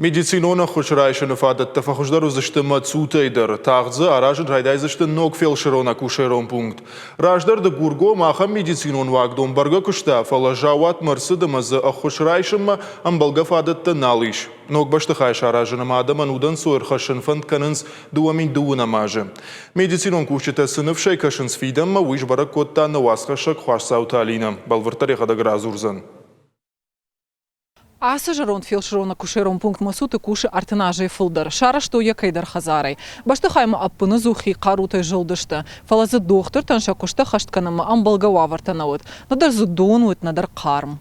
Медицинона хушрайшын фадатта фахушдар узышты мацутайдар, тағзы аражын райдайзышты ног фелшерона кушерон пункт. Раждарды гурго махам медицинон вагдон барга кушта, фала жауат марсыдымазы ахушрайшынма амбалга фадатта налиш. Ног баштыхайш аражыным адаман удан суырхашын фанд канынс дуамин дуына мажы. Медицинон кушчыта сынып шайкашын сфидамма уиш барак котта навасхашак хуашсауталина. Балвартарехада гразурзан. Асы жарон фелшерона кушерон пункт масуты куши артынажы фылдар. Шара что якайдар хазарай. Башты хайма аппыны зухи карутай жылдышты. Фалазы доктор танша кушта хаштканама амбалгава вартанауыт. Надар зудонуыт, надар карм.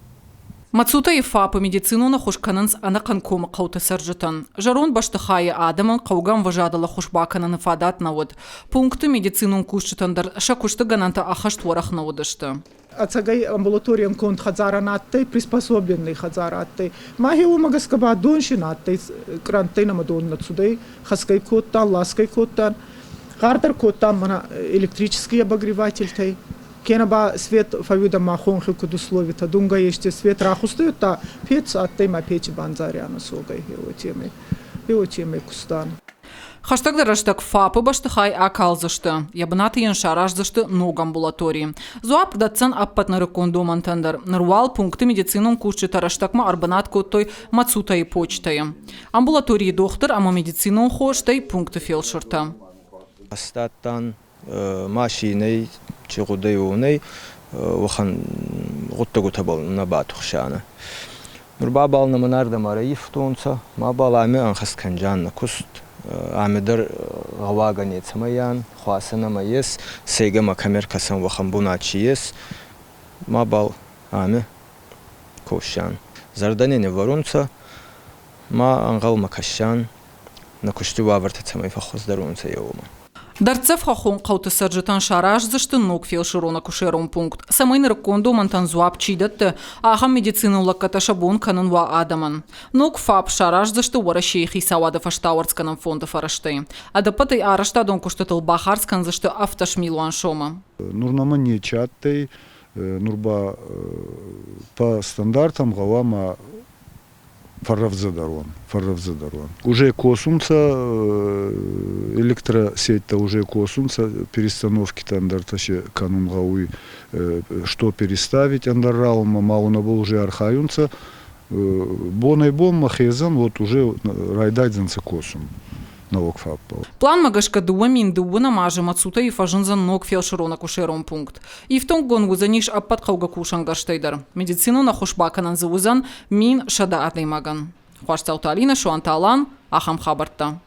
Мацута и фа по медицину на хушкананс ана канкома қауты саржытан. Жарон баштыхайы адаман қауган важадала хушбакананы фадат науыт. Пункты медицинун кушчытандар шакушты гананта ахашт варах науыдышты. Ацагай амбулаториям конт хазаранаттай, приспособленный хазараттай. Маги умагаскаба доншинаттай, крантай намадон нацудай, хаскай коттан, ласкай коттан. Гардар коттан мана электрический обогреватель. Кенаба свет фавида махон хилку условита. Дунга еще свет рахустают, та пец аттай ма печи банзаряна согай его темы кустан. Хаштагдар раштаг фапы баштыхай акалзышты. Ябынаты яншаражзышты ног амбулатории. Зуап датсан аппатнары кондомантандар. Нарвал пункты медицинун кушчыта раштагма арбанат коттой мацутай почтая. Амбулатории доктор, ама медицинун хоштай пункты фелшерта. Астаттан машиной чигудай унай вахан готтагу табал на батухшана. Нурбабал на манарда мараиф тонца, мабалами анхасканджан куст. Амидар гаваганец маян, хуасана маес, сейга макамер касан вахамбуначи ес, мабал ами кошан. Зарданене воронца, ма ангал макашан, на кушту вавартаца май фахоздарунца еума. Дарцев хахон қауты саржытан шаражзышты ног фелшерона кушерон пункт. Самайны раконду мантан зуап чидатты, ахам медицину лакката шабон канун ва адаман. Ног фап шаражзышты уара шейхи савада фаштауарцканам фонда фарашты. Адапатай араштадон куштатыл бахарсканзышты авташ милуан шома. Нурнама не чаттай, нурба по стандартам гавама фарравзадарон. Уже косумца электросеть-то уже косумца перестановки тандарташе канун гауи что переставить андарраума мауна был уже архаюнца бонай бом махезан вот уже райдайдзанца косум. План магашка дуамин дуана мажа мацута и фажинзан ног фелшерона кушерон пункт. И в том гонгу за ниш аппат кауга кушангаштайдар. Медицину на хушбаканан заузан мин шада атлеймаган. Хуаштауталина шуанталан ахам хабарта.